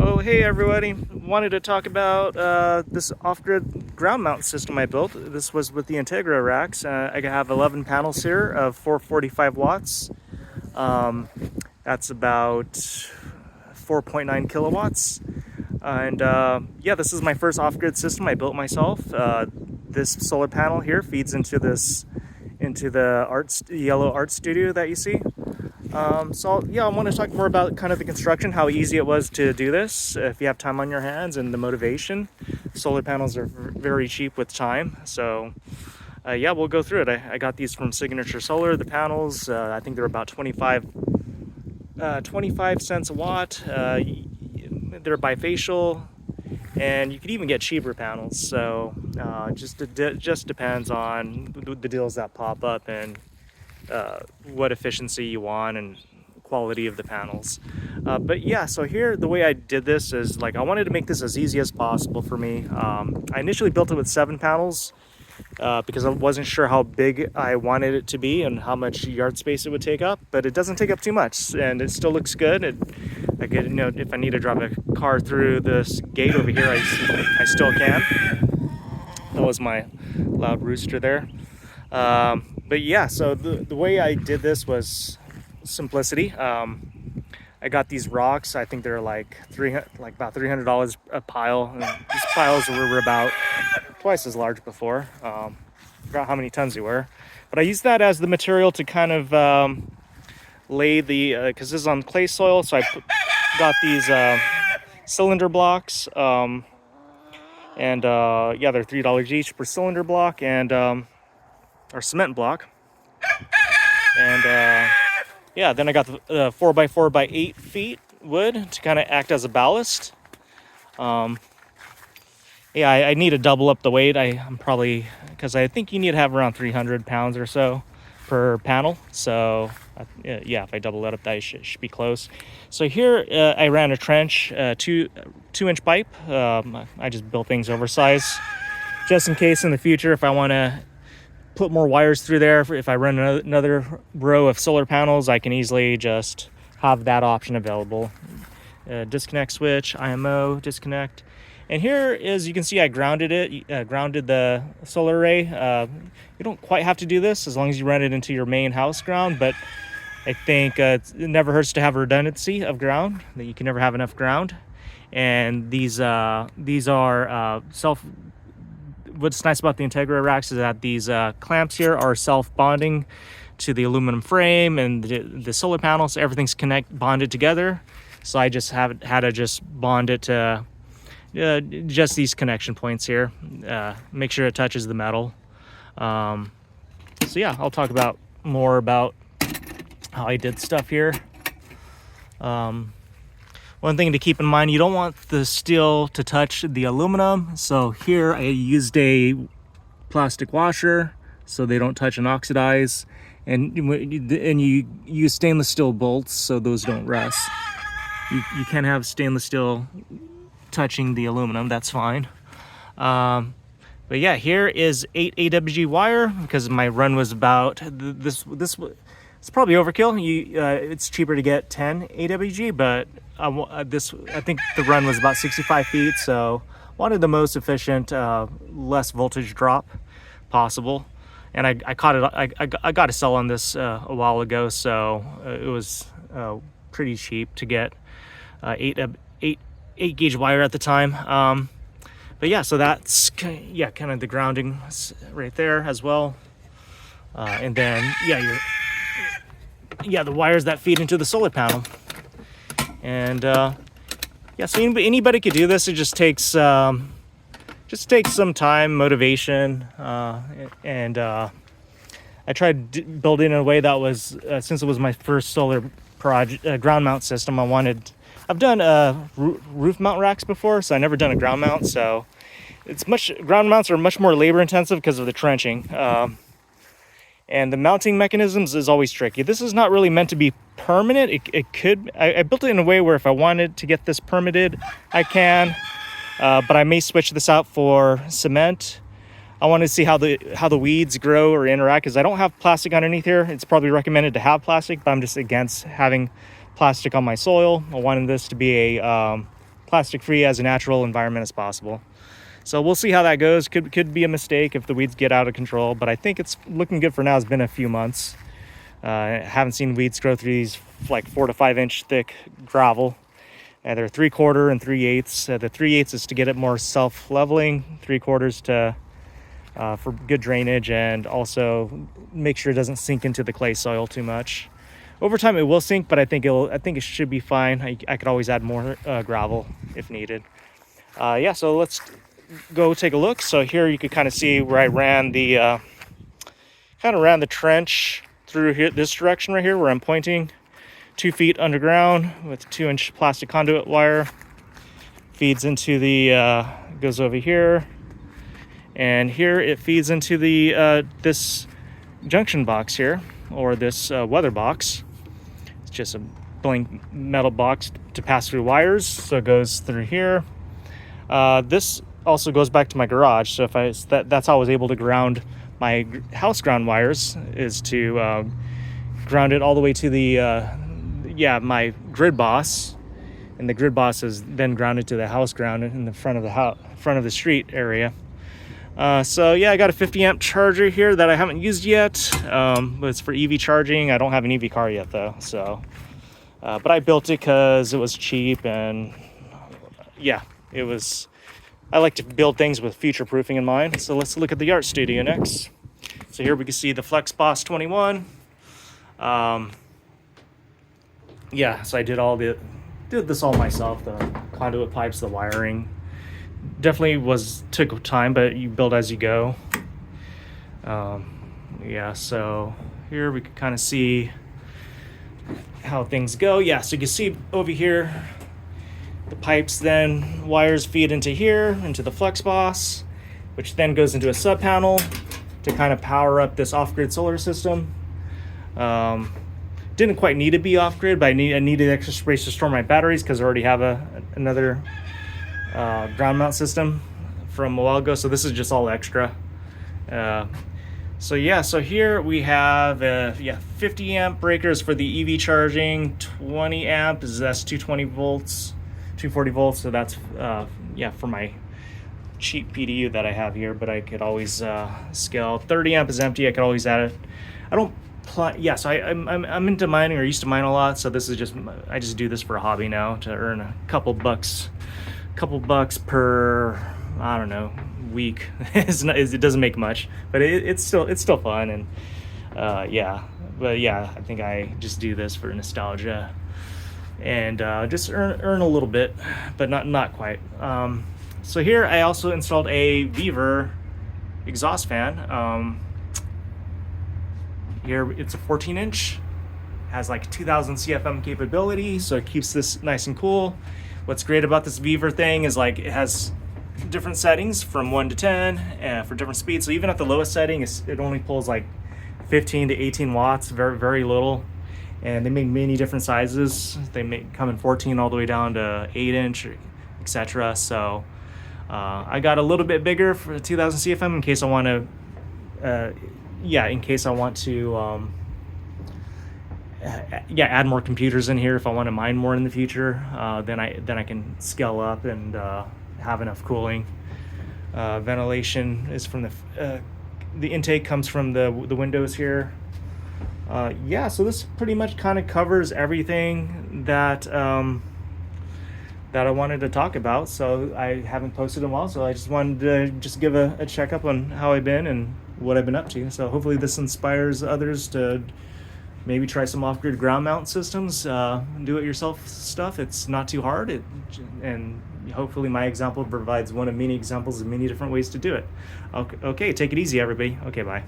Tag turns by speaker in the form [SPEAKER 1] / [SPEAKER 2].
[SPEAKER 1] Oh, hey everybody. Wanted to talk about this off-grid ground mount system I built. This was with the IntegraRacks. I have 11 panels here of 445 watts. That's about 4.9 kilowatts. And yeah, this is my first off-grid system I built myself. This solar panel here feeds into the yellow art studio that you see. So yeah, I want to talk more about kind of the construction, how easy it was to do this if you have time on your hands, and the motivation. Solar panels are very cheap with time, so yeah, we'll go through it. I got these from Signature Solar, the panels. I think they're about 25 cents a watt. They're bifacial, and you could even get cheaper panels, so just depends on the deals that pop up and what efficiency you want and quality of the panels. But yeah, so here the way I did this is, like, I wanted to make this as easy as possible for me. I initially built it with 7 panels because I wasn't sure how big I wanted it to be and how much yard space it would take up, but it doesn't take up too much and it still looks good. I could, if I need to drive a car through this gate over here, I still can. That was my loud rooster there. But yeah, so the way I did this was simplicity. I got these rocks. I think they're like about $300 a pile. And these piles were about twice as large before. Forgot how many tons they were. But I used that as the material to kind of lay the, because this is on clay soil, so I got these cylinder blocks. And yeah, they're $3 each per cylinder block, and or cement block. And yeah, then I got the 4x4 by 8 feet wood to kind of act as a ballast. Yeah, I need to double up the weight. I'm probably, because I think you need to have around 300 pounds or so per panel. So yeah, if I double that up, that should be close. So here I ran a trench, 2-inch pipe. I just built things oversized just in case in the future if I want to put more wires through there. If I run another row of solar panels, I can easily just have that option available. Disconnect switch, IMO, disconnect. And here is, you can see I grounded it, grounded the solar array. You don't quite have to do this as long as you run it into your main house ground, but I think it never hurts to have a redundancy of ground, that you can never have enough ground. And these are what's nice about the IntegraRacks is that these clamps here are self-bonding to the aluminum frame and the solar panels. So everything's bonded together. So I just had to just bond it to just these connection points here. Make sure it touches the metal. So yeah, I'll talk more about how I did stuff here. One thing to keep in mind, you don't want the steel to touch the aluminum. So here I used a plastic washer so they don't touch and oxidize. And you use stainless steel bolts so those don't rust. You can have stainless steel touching the aluminum, that's fine. But yeah, here is 8 AWG wire because my run was about this. It's probably overkill. It's cheaper to get 10 AWG, but I think the run was about 65 feet, so wanted the most efficient, less voltage drop possible. And I got a sell on this a while ago, so it was pretty cheap to get 8 gauge wire at the time. But yeah, so that's kind of the grounding right there as well. And then the wires that feed into the solar panel. And yeah, so anybody could do this. It just takes some time, motivation, and I tried building in a way that was, since it was my first solar project, ground mount system, I've done roof mount racks before, so I never done a ground mount. So ground mounts are much more labor intensive because of the trenching. And the mounting mechanisms is always tricky. This is not really meant to be permanent. I built it in a way where if I wanted to get this permitted, I can. But I may switch this out for cement. I want to see how the weeds grow or interact, because I don't have plastic underneath here. It's probably recommended to have plastic, but I'm just against having plastic on my soil. I wanted this to be a plastic free, as a natural environment as possible. So we'll see how that goes. Could be a mistake if the weeds get out of control, but I think it's looking good for now. It's been a few months. Haven't seen weeds grow through these like 4 to 5 inch thick gravel. They're 3/4 and 3/8. The 3/8 is to get it more self-leveling, 3/4 to for good drainage, and also make sure it doesn't sink into the clay soil too much. Over time it will sink, but I think it should be fine. I could always add more gravel if needed. Yeah, so let's go take a look. So here you could kind of see where I ran the trench through here, this direction right here, where I'm pointing. 2 feet underground with 2-inch plastic conduit wire. Feeds into the goes over here, and here it feeds into the this junction box here, or this weather box. It's just a blank metal box to pass through wires, so it goes through here. This also goes back to my garage, so that's how I was able to ground my house ground wires, is to ground it all the way to the my grid boss, and the grid boss is then grounded to the house ground in the front of the street area. So yeah, I got a 50 amp charger here that I haven't used yet, but it's for EV charging. I don't have an EV car yet though, so but I built it because it was cheap, and yeah, I like to build things with future proofing in mind. So let's look at the art studio next. So here we can see the flexboss21. Yeah, so I did this all myself, the conduit pipes, the wiring. Definitely took time, but you build as you go. Yeah, so here we can kind of see how things go. Yeah, so you can see over here, the pipes, then wires feed into here, into the flexboss, which then goes into a sub panel to kind of power up this off-grid solar system. Didn't quite need to be off-grid, but I needed extra space to store my batteries because I already have another ground mount system from a while ago, so this is just all extra. So yeah, so here we have 50 amp breakers for the EV charging, 20 amp, that's 220 volts, 240 volts, so that's for my cheap PDU that I have here, but I could always scale. 30 amp is empty, I could always add it. I don't so I'm into mining, or used to mine a lot, so this is I just do this for a hobby now to earn a couple bucks per, I don't know, week. It doesn't make much, but it's still fun, and but yeah, I think I just do this for nostalgia and just earn a little bit, but not quite. So here I also installed a Beaver exhaust fan. Here it's a 14-inch, has like 2000 CFM capability, so it keeps this nice and cool. What's great about this Beaver thing is like it has different settings from 1 to 10 for different speeds. So even at the lowest setting, it only pulls like 15 to 18 watts, very, very little. And they make many different sizes. They come in 14 all the way down to 8-inch, etc. So I got a little bit bigger for 2000 CFM in case I want to add more computers in here if I want to mine more in the future. Then I can scale up and have enough cooling. Ventilation is from the intake comes from the windows here. So this pretty much kind of covers everything that I wanted to talk about. So I haven't posted in a while, so I just wanted to just give a checkup on how I've been and what I've been up to. So hopefully this inspires others to maybe try some off-grid ground mount systems, do-it-yourself stuff. It's not too hard, and hopefully my example provides one of many examples of many different ways to do it. Okay, take it easy, everybody. Okay, bye.